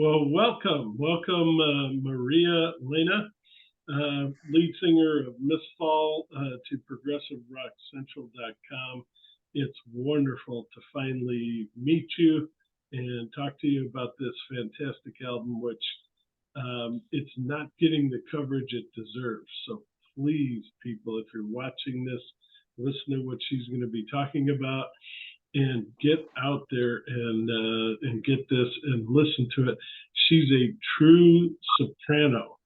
Well, welcome, Marialena, lead singer of Mystfall, to progressiverockcentral.com. It's wonderful to finally meet you and talk to you about this fantastic album, which it's not getting the coverage it deserves. So please, people, if you're watching this, listen to what she's going to be talking about and get out there and get this and listen to it. She's a true soprano,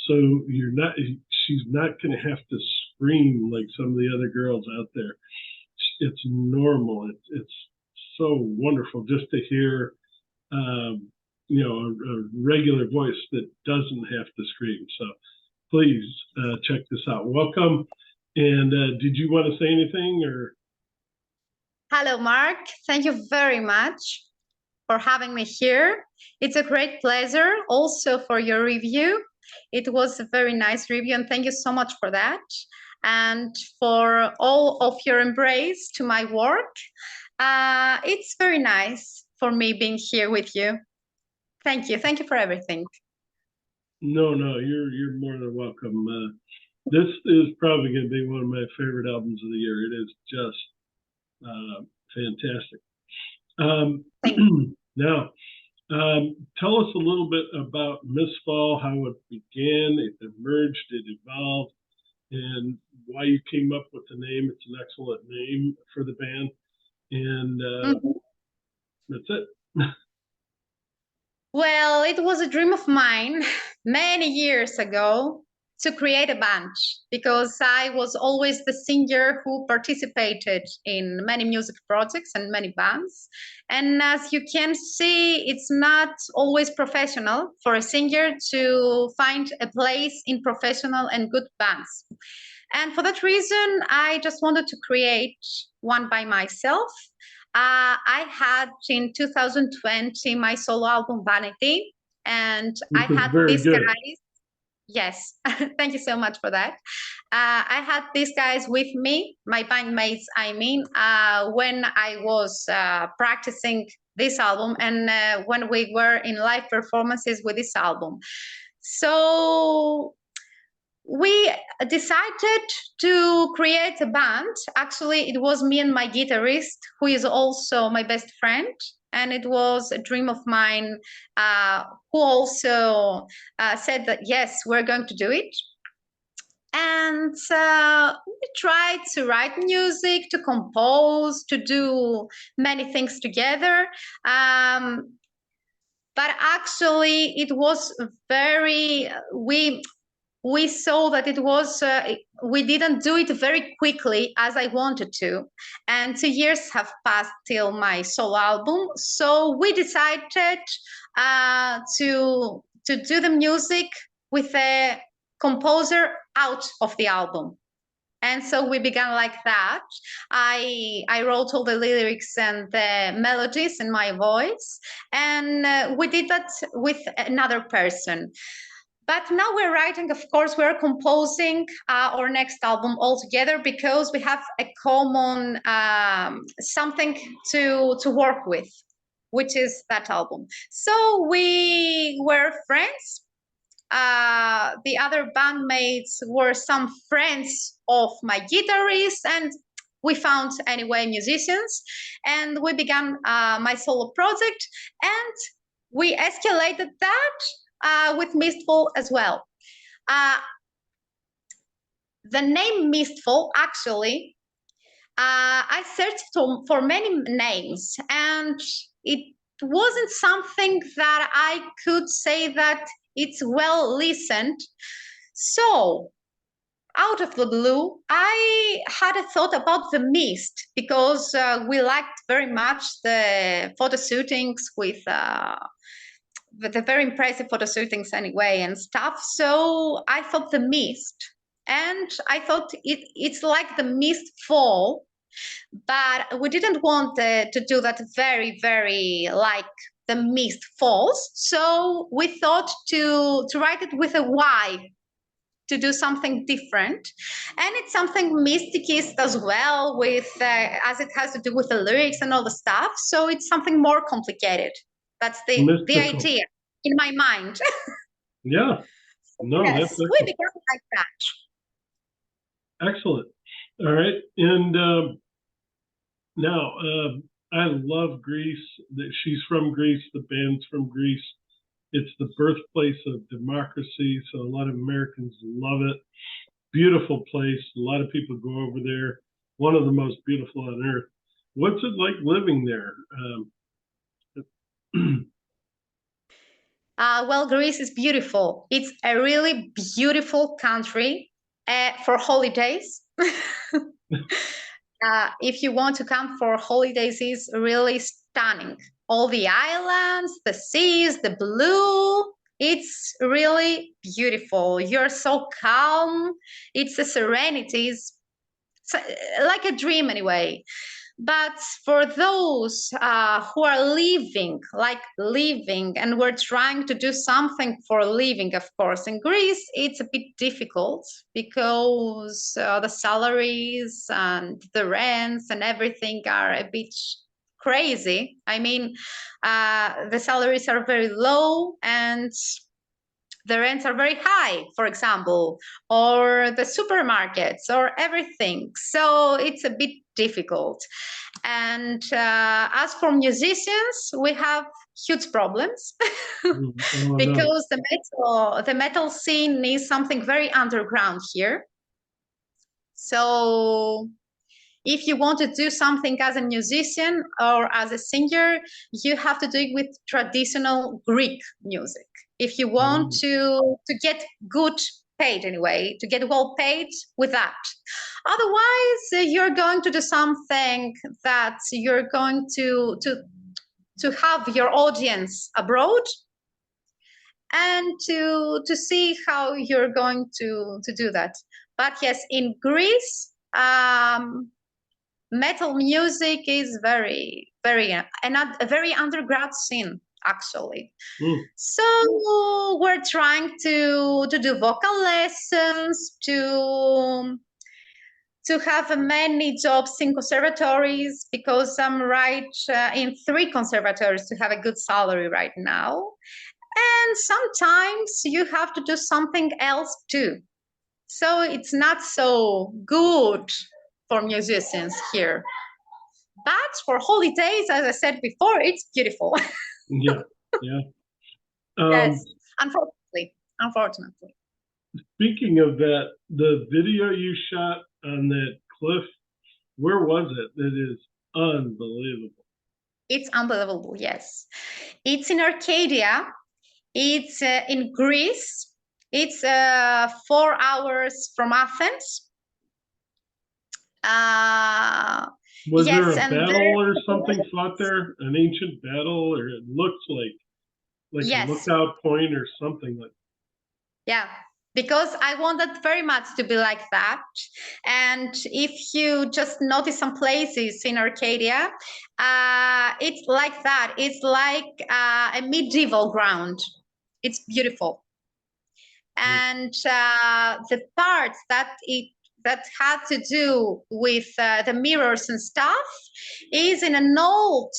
so she's not going to have to scream like some of the other girls out there. It's normal. It's so wonderful just to hear, a regular voice that doesn't have to scream. So please check this out. Welcome. And did you want to say anything or? Hello, Mark. Thank you very much for having me here. It's a great pleasure also for your review. It was a very nice review, and thank you so much for that. And for all of your embrace to my work. It's very nice for me being here with you. Thank you. Thank you for everything. No, you're more than welcome. This is probably going to be one of my favorite albums of the year. It is just fantastic. Now, tell us a little bit about Mystfall, how it began, it emerged, it evolved, and why you came up with the name. It's an excellent name for the band, and that's it. Well, it was a dream of mine many years ago to create a band, because I was always the singer who participated in many music projects and many bands. And as you can see, it's not always professional for a singer to find a place in professional and good bands. And for that reason, I just wanted to create one by myself. I had in 2020 my solo album Vanity, and I had these guys. Yes, thank you so much for that. I had these guys with me, my bandmates, when I was practicing this album and when we were in live performances with this album. So we decided to create a band. Actually, it was me and my guitarist, who is also my best friend. And it was a dream of mine, who also said that, yes, we're going to do it. And we tried to write music, to compose, to do many things together. But actually, it was we saw that it was, we didn't do it very quickly as I wanted to. And 2 years have passed till my solo album. So we decided to do the music with a composer out of the album. And so we began like that. I wrote all the lyrics and the melodies in my voice. And we did that with another person. But now we're writing, of course, we're composing our next album all together, because we have a common something to work with, which is that album. So we were friends. The other bandmates were some friends of my guitarist, and we found anyway musicians, and we began my solo project, and we escalated that with Mystfall as well. The name Mystfall, actually, I searched for many names, and it wasn't something that I could say that it's well listened. So out of the blue, I had a thought about the mist, because we liked very much the photo shootings with the very impressive photo shootings anyway and stuff. So I thought the mist, and I thought it's like the mist fall, but we didn't want to do that very, very like the mist falls. So we thought to write it with a Y, to do something different. And it's something mysticist as well, with as it has to do with the lyrics and all the stuff. So it's something more complicated. That's the idea. in my mind. Yeah. No, Yes, that's we excellent. become like that. Excellent. All right. And now, I love Greece. She's from Greece. The band's from Greece. It's the birthplace of democracy, so a lot of Americans love it. Beautiful place. A lot of people go over there. One of the most beautiful on earth. What's it like living there? Well, Greece is beautiful. It's a really beautiful country for holidays. If you want to come for holidays, it's really stunning. All the islands, the seas, the blue. It's really beautiful. You're so calm. It's a serenity. It's like a dream anyway. But for those who are living, and we're trying to do something for living, of course, in Greece, it's a bit difficult because the salaries and the rents and everything are a bit crazy. I mean, the salaries are very low and the rents are very high, for example, or the supermarkets or everything. So it's a bit difficult. And as for musicians, we have huge problems Oh, no. because the metal scene is something very underground here. So if you want to do something as a musician or as a singer, you have to do it with traditional Greek music. If you want to get good paid anyway, to get well paid with that. Otherwise, you're going to do something that you're going to have your audience abroad and to see how you're going to do that. But yes, in Greece, metal music is very a very underground scene actually. So we're trying to do vocal lessons, to have many jobs in conservatories, because I'm right in 3 conservatories to have a good salary right now. And sometimes you have to do something else too. So it's not so good for musicians here. But for holidays, as I said before, it's beautiful. Yeah. Yes, unfortunately. Speaking of that, the video you shot on that cliff, where was it? It is unbelievable. It's unbelievable, yes. It's in Arcadia. It's in Greece. It's 4 hours from Athens. Was yes, there a battle or something fought there? An ancient battle, or it looks like yes. a lookout point or something like. Yeah, because I wanted very much to be like that. And if you just notice some places in Arcadia, it's like that. It's like a medieval ground. It's beautiful. And the parts that had to do with the mirrors and stuff is in an old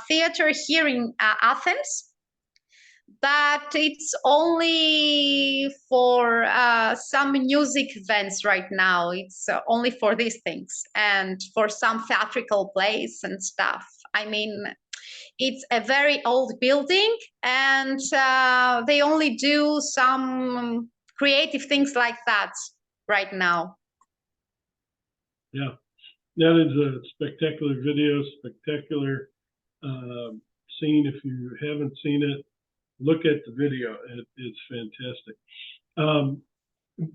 theater here in Athens. But it's only for some music events right now. It's only for these things and for some theatrical plays and stuff. I mean, it's a very old building, and they only do some creative things like that right now. Yeah, that is a spectacular video, spectacular scene. If you haven't seen it, look at the video. It is fantastic.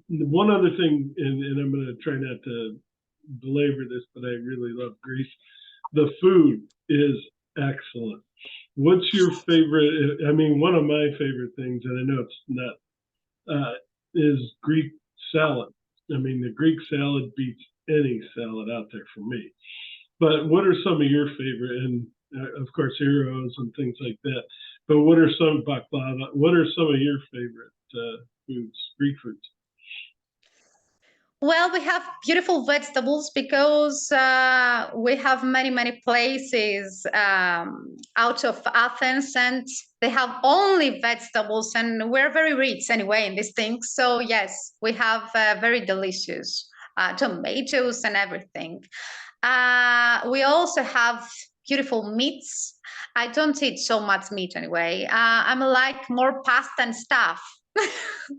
One other thing, and I'm going to try not to belabor this, but I really love Greece. The food is excellent. What's your favorite? I mean, one of my favorite things, and I know it's not, is Greek salad. I mean, the Greek salad beats any salad out there for me. But what are some of your favorite? And of course, heroes and things like that. But what are some baklava? What are some of your favorite foods, Greek foods? Well, we have beautiful vegetables because we have many places out of Athens, and they have only vegetables, and we're very rich anyway in these things. So yes, we have very delicious tomatoes and everything. We also have beautiful meats. I don't eat so much meat anyway. I'm like more pasta and stuff.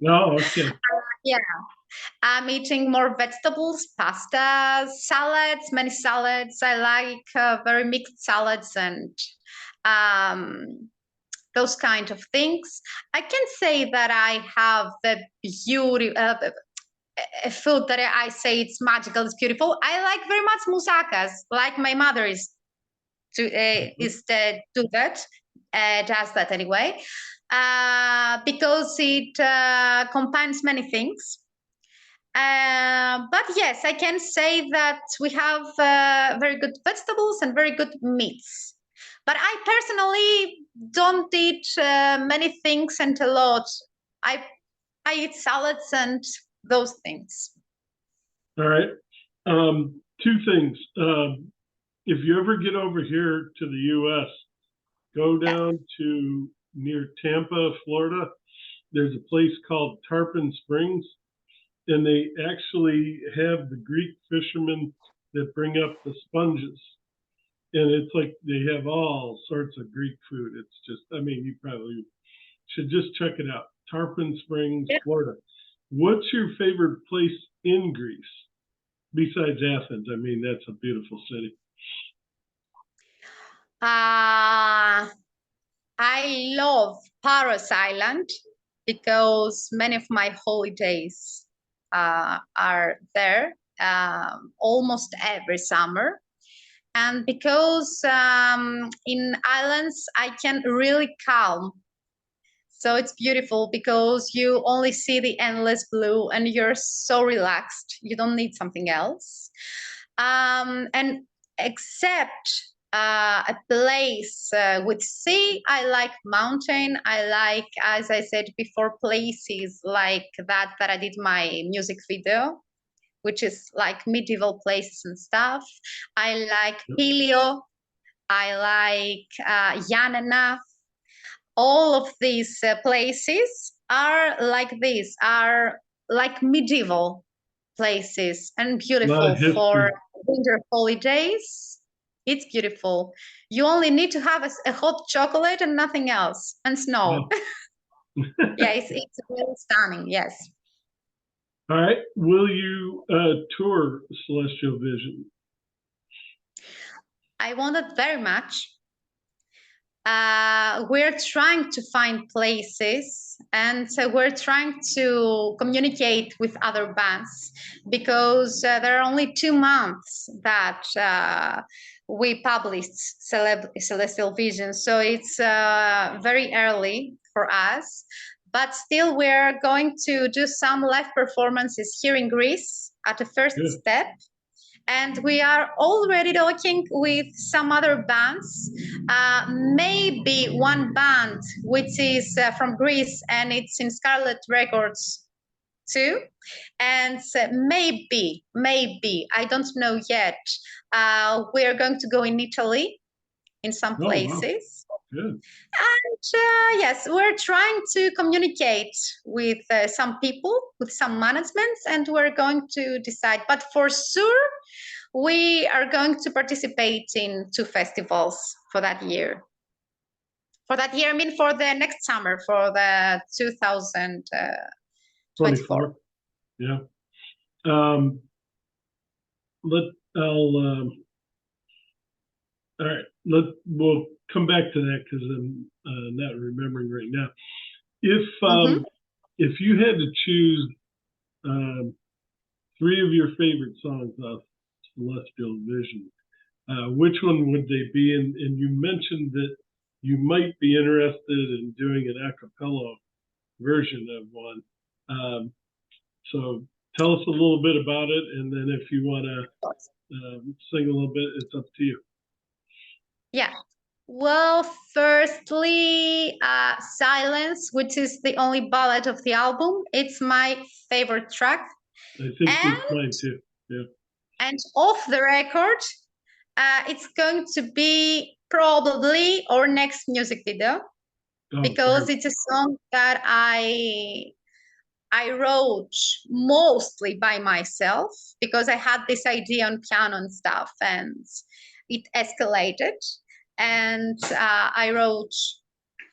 Oh, okay. Yeah. I'm eating more vegetables, pasta, salads, many salads. I like very mixed salads and um, those kind of things. I can say that I have a food that I say it's magical, it's beautiful. I like very much moussakas, like my mother do that, does that anyway, because it combines many things. But yes, I can say that we have very good vegetables and very good meats. But I personally don't eat many things and a lot. I I eat salads and those things. All right. Two things. If you ever get over here to the U.S., go Yeah. down to near Tampa, Florida. There's a place called Tarpon Springs, and they actually have the Greek fishermen that bring up the sponges. And it's like they have all sorts of Greek food. It's just, I mean, you probably should just check it out. Tarpon Springs, Yeah. Florida. What's your favorite place in Greece besides Athens? I mean, that's a beautiful city. I love Paros Island because many of my holidays are there almost every summer. And because in islands I can really calm. So it's beautiful because you only see the endless blue and you're so relaxed. You don't need something else. And except a place with sea, I like mountain. I like, as I said before, places like that I did my music video, which is like medieval places and stuff. I like Yep. Helio. I like Yanina. All of these places are like this, are like medieval places and A lot of beautiful for history. winter holidays. It's beautiful. You only need to have a hot chocolate and nothing else, and snow. Wow. Yeah, it's really stunning. Yes. All right. Will you tour Celestial Vision? I want it very much. We're trying to find places, and so we're trying to communicate with other bands because there are only 2 months that we published Celestial Vision, so it's very early for us. But still, we're going to do some live performances here in Greece at the first Good. step. And we are already talking with some other bands, maybe one band which is from Greece and it's in Scarlet Records too. And maybe, I don't know yet, we're going to go in Italy in some Oh, wow. places. Good. And yes, we're trying to communicate with some people, with some managements, and we're going to decide. But for sure, we are going to participate in 2 festivals for that year. For that year, I mean for the next summer, for the 2024. Yeah. Um, all right. We'll come back to that because I'm not remembering right now. If you had to choose 3 of your favorite songs off Celestial Vision, which one would they be? And you mentioned that you might be interested in doing an a cappella version of one. So tell us a little bit about it, and then if you want to sing a little bit, it's up to you. Yeah. Well, firstly, Silence, which is the only ballad of the album. It's my favorite track. I think And, it's mine too. Yeah. and off the record, it's going to be probably our next music video, Oh, because great. it's a song that I wrote mostly by myself, because I had this idea on piano and stuff, and it escalated. And I wrote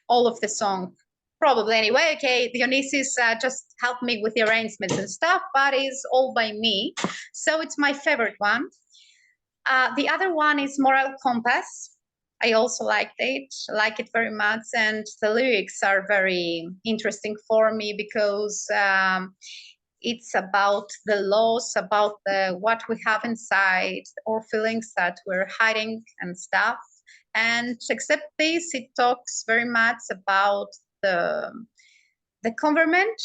all of the song, probably anyway. Okay, Dionysus just helped me with the arrangements and stuff, but it's all by me. So it's my favorite one. The other one is Moral Compass. I also like it very much, and the lyrics are very interesting for me, because it's about the loss, about what we have inside, or feelings that we're hiding and stuff. And except this, it talks very much about the government,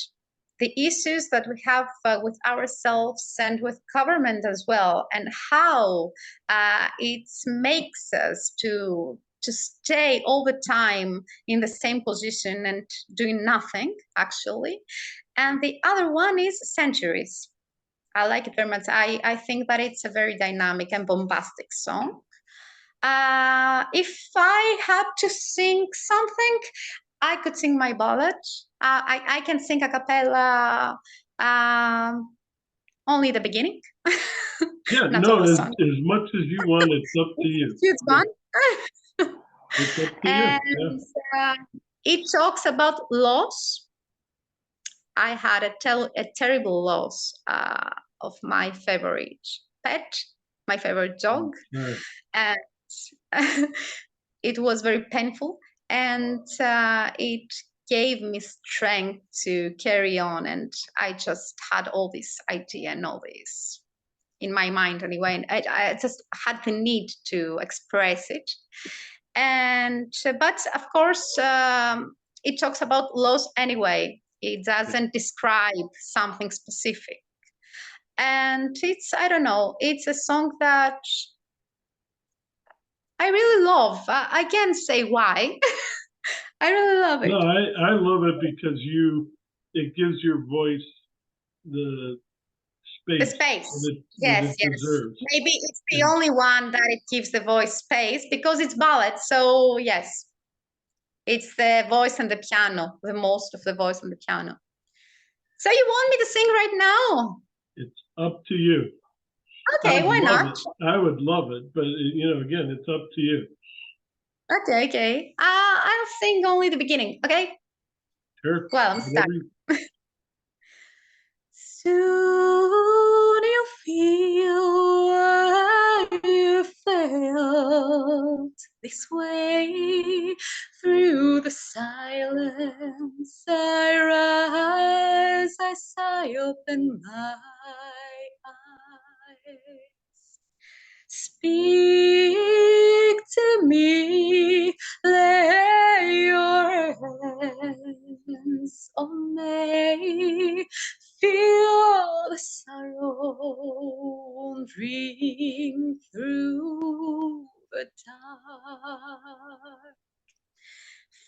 the issues that we have with ourselves and with government as well, and how it makes us to stay all the time in the same position and doing nothing, actually. And the other one is Centuries. I like it very much. I think that it's a very dynamic and bombastic song. If I had to sing something, I could sing my ballad. I can sing a cappella, only the beginning. Yeah, Not no, all the as song. much as you want, it's up to you. It's fun. It's up to you. And Yeah. it talks about loss. I had a terrible loss of my favorite pet, my favorite dog, Sorry. and it was very painful, and it gave me strength to carry on. And I just had all this idea and all this in my mind anyway, and I just had the need to express it. And but of course, it talks about loss anyway. It doesn't describe something specific, and it's, I don't know, it's a song that I really love. I can't say why. I really love it. No, I love it because it gives your voice the The space space. that Yes, it yes. deserves. Maybe it's the only one that it gives the voice space, because it's ballad. So yes, it's the voice and the piano, the most of the voice and the piano. So you want me to sing right now? It's up to you. Okay, why not? I would love it, but again, it's up to you. Okay, okay. I'll sing only the beginning, okay? Sure. Well, I'm starting. Soon you'll feel what you felt this way. Through the silence I rise, I sigh, open my eyes. Speak to me, lay your hands on me, feel the sorrow ring through the dark.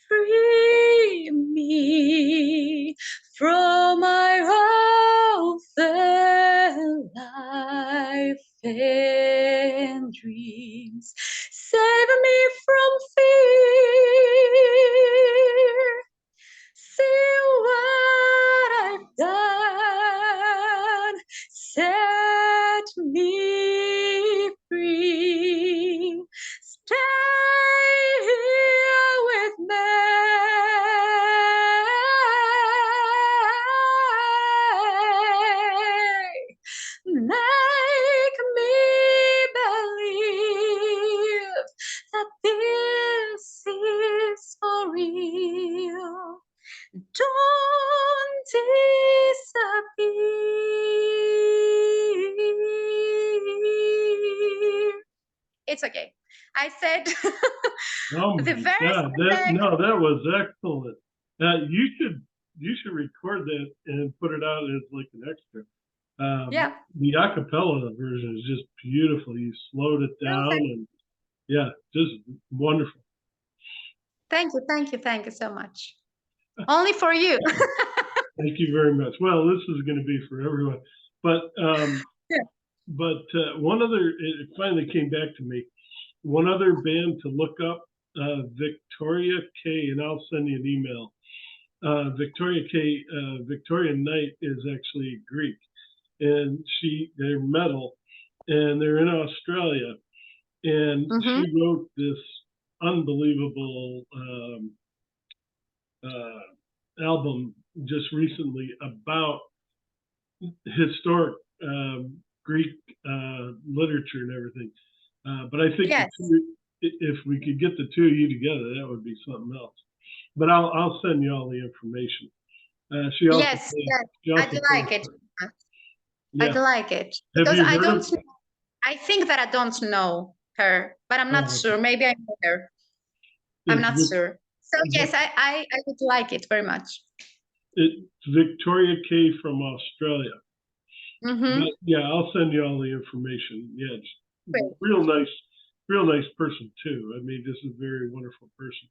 Free me from my oath and life and dreams. Save me from fear. See what I've done. Set me free. Stay here with me. Make me believe that this is for real. Don't disappear. It's okay. I said Oh the my very God, that was excellent. You should record that and put it out as like an extra. yeah. The acapella version is just beautiful. You slowed it down, and yeah, just wonderful. Thank you so much. Only for you. Thank you very much. Well, this is going to be for everyone. But Yeah. one other, it finally came back to me. One other band to look up, Victoria K, and I'll send you an email. Victoria K, Victoria Knight is actually Greek, and they're metal, and they're in Australia, and Mm-hmm. she wrote this unbelievable album just recently about historic Greek literature and everything. But I think Yes. if we could get the two of you together, that would be something else. But I'll send you all the information. She also Yes. plays. Yes. She I also do plays. like it. I Yeah. do like it Have because you I heard don't of? know. I think that I don't know her, but I'm not Oh, sure. Maybe I know her. I'm it's not sure. So yes, Vic- I would like it very much. it's Victoria K from Australia. But Mm-hmm. yeah, I'll send you all the information. Yeah, it's Great. real nice person too. I mean, just a very wonderful person.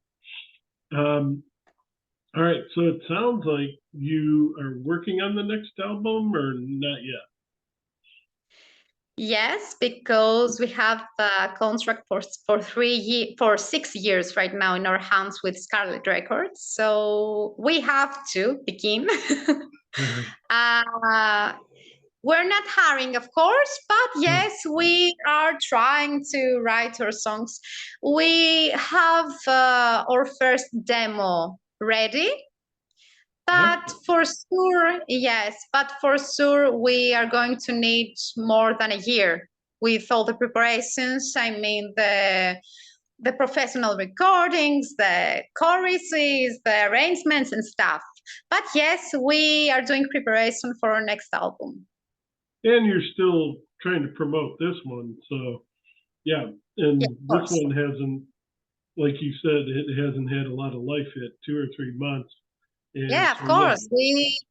All right, so it sounds like you are working on the next album or not yet? Yes, because we have a contract for 6 years right now in our hands with Scarlet Records. So we have to begin. uh, we're not hiring, of course, but yes, we are trying to write our songs. We have our first demo ready. But for sure, yes, but for sure, we are going to need more than a year with all the preparations. I mean, the professional recordings, the choruses, the arrangements and stuff. But yes, we are doing preparation for our next album. And you're still trying to promote this one, so yeah. And Yeah, of this course. one hasn't, like you said, it hasn't had a lot of life yet, 2 or 3 months. And Yeah, so of yeah, course.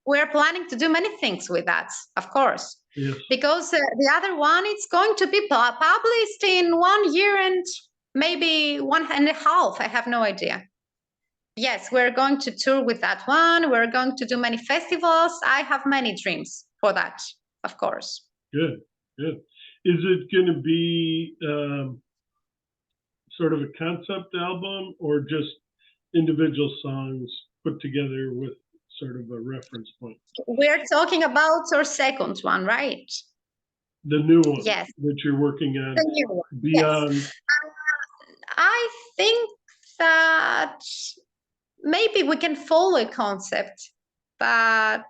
We're planning to do many things with that, of course. yes, Because the other one, it's going to be published in 1 year and maybe 1.5. I have no idea. Yes, we're going to tour with that one. We're going to do many festivals. I have many dreams for that, of course. good, good. Is it going to be sort of a concept album or just individual songs put together with sort of a reference point? We're talking about our second one, right? The new one Yes, that you're working on, the new one. Yes. Beyond. I think that maybe we can follow a concept, but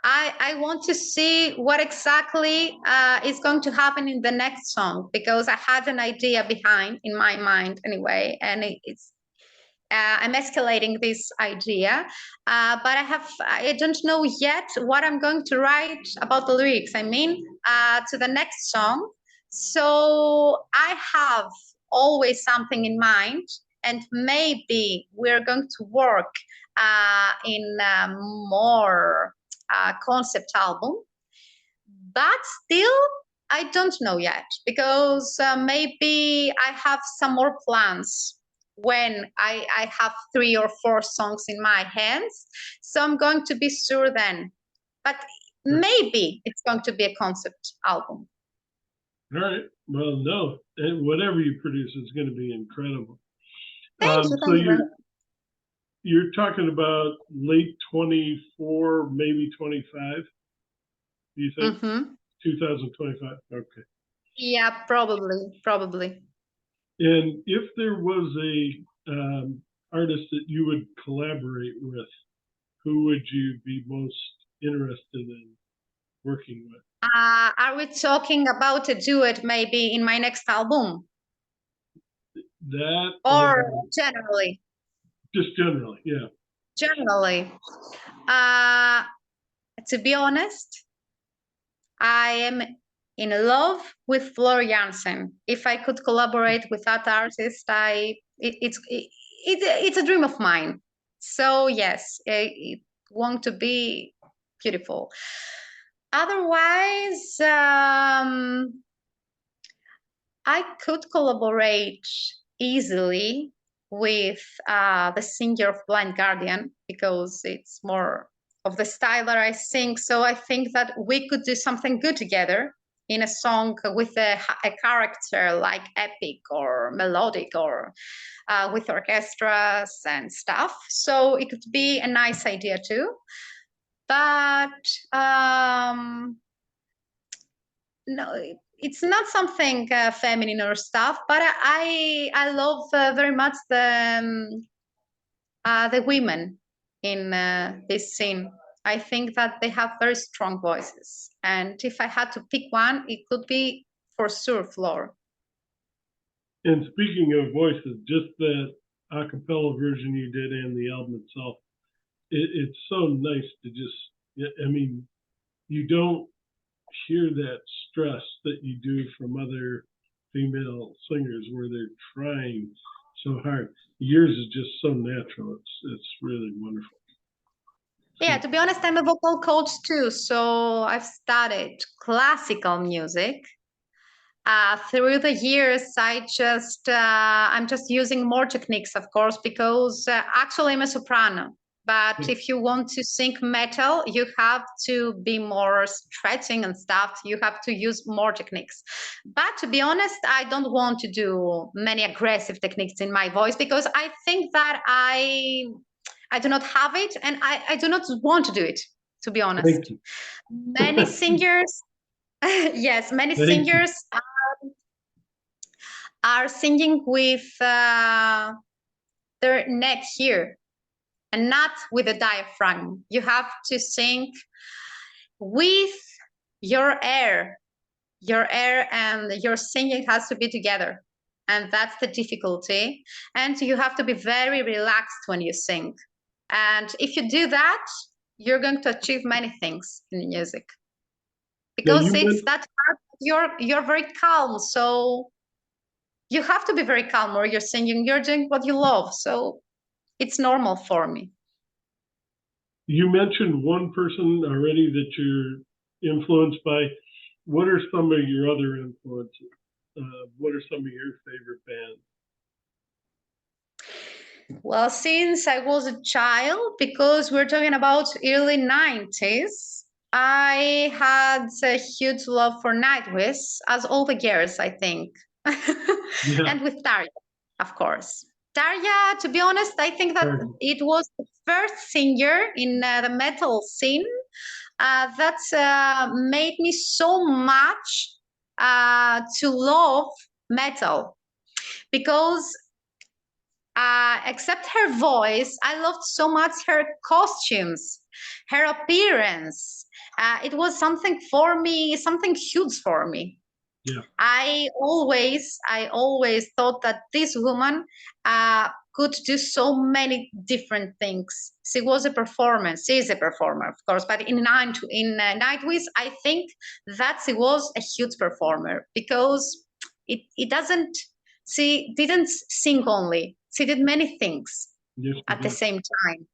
I want to see what exactly is going to happen in the next song, because I had an idea behind in my mind anyway, and it's I'm escalating this idea, but I don't know yet what I'm going to write about the lyrics. I mean, to the next song. So I have always something in mind, and maybe we're going to work in a more concept album. But still, I don't know yet, because maybe I have some more plans when I have 3 or 4 songs in my hands. So I'm going to be sure then. But maybe it's going to be a concept album. All right. Well, no, and whatever you produce is going to be incredible. Thank you. So Thank you very much. you're talking about late 24, maybe 25. Do you think 2025? Okay. Yeah, probably. And if there was a artist that you would collaborate with, who would you be most interested in working with? Are we talking about a duet maybe in my next album, That or generally? just generally, yeah. Generally, uh, to be honest, I am in love with Floor Jansen. If I could collaborate with that artist, it's a dream of mine. So yes, it want to be beautiful. Otherwise, I could collaborate easily with the singer of Blind Guardian, because it's more of the style that I sing. So I think that we could do something good together in a song with a character like epic or melodic or with orchestras and stuff. So it could be a nice idea too. But no, it's not something feminine or stuff. But I love very much the women in this scene. I think that they have very strong voices. And if I had to pick one, it could be for sure Flor. And speaking of voices, just that a cappella version you did and the album itself, it's so nice to just, I mean, you don't hear that stress that you do from other female singers where they're trying so hard. Yours is just so natural. It's really wonderful. Yeah, to be honest, I'm a vocal coach too. So I've studied classical music. Through the years, I'm just using more techniques, of course, because actually I'm a soprano. But if you want to sing metal, you have to be more stretching and stuff. You have to use more techniques. But to be honest, I don't want to do many aggressive techniques in my voice because I think that I do not have it, and I do not want to do it, to be honest. Many singers, yes, many singers are singing with their neck here and not with the diaphragm. You have to sing with your air and your singing has to be together. And that's the difficulty. And you have to be very relaxed when you sing. And if you do that, you're going to achieve many things in music. Because it's that part, you're very calm. So you have to be very calm or you're singing, you're doing what you love. So it's normal for me. You mentioned one person already that you're influenced by. What are some of your other influences? What are some of your favorite bands? Well, since I was a child, because we're talking about early 90s, I had a huge love for Nightwish, as all the girls, I think. Yeah. And with Tarja, of course. Tarja, to be honest, I think that it was the first singer in the metal scene that made me so much to love metal. Because except her voice, I loved so much her costumes, her appearance. It was something for me, something huge for me. Yeah. I always thought that this woman could do so many different things. She was a performer. She is a performer, of course, but in Nightwish, I think that she was a huge performer because it doesn't. She didn't sing only. She did many things at the same time.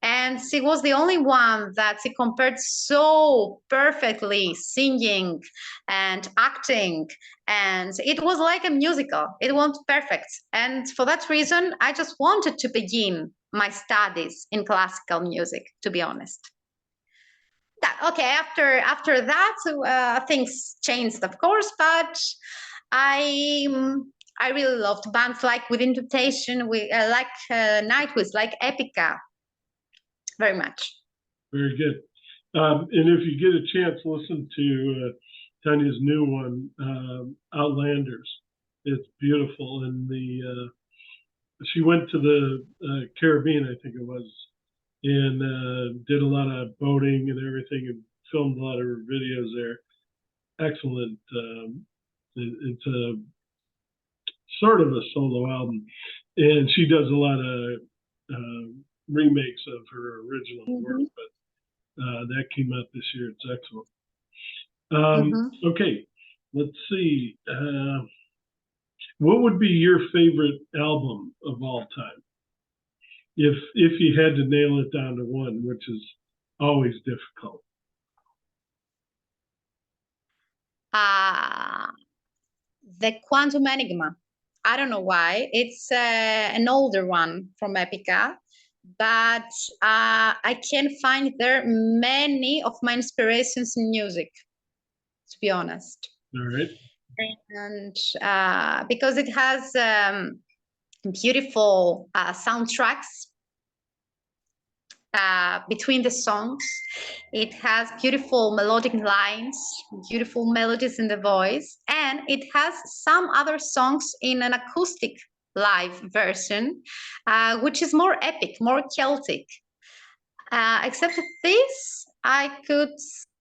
And she was the only one that she compared so perfectly, singing and acting. And it was like a musical. It was perfect. And for that reason, I just wanted to begin my studies in classical music, to be honest. Okay, after that, things changed, of course, but I really loved bands like With Invitation, like Nightwish, like Epica, very much. Very good. And if you get a chance, listen to Tanya's new one, Outlanders. It's beautiful, and she went to the Caribbean, I think it was, and did a lot of boating and everything, and filmed a lot of her videos there. Excellent. It's a sort of a solo album, and she does a lot of remakes of her original work, but that came out this year. It's excellent. Okay, let's see. What would be your favorite album of all time? If you had to nail it down to one, which is always difficult. The Quantum Enigma. I don't know why. It's an older one from Epica, but I can find there many of my inspirations in music, to be honest. All right. And because it has beautiful soundtracks between the songs. It has beautiful melodic lines, beautiful melodies in the voice, and it has some other songs in an acoustic live version, which is more epic, more Celtic. Except that this, I could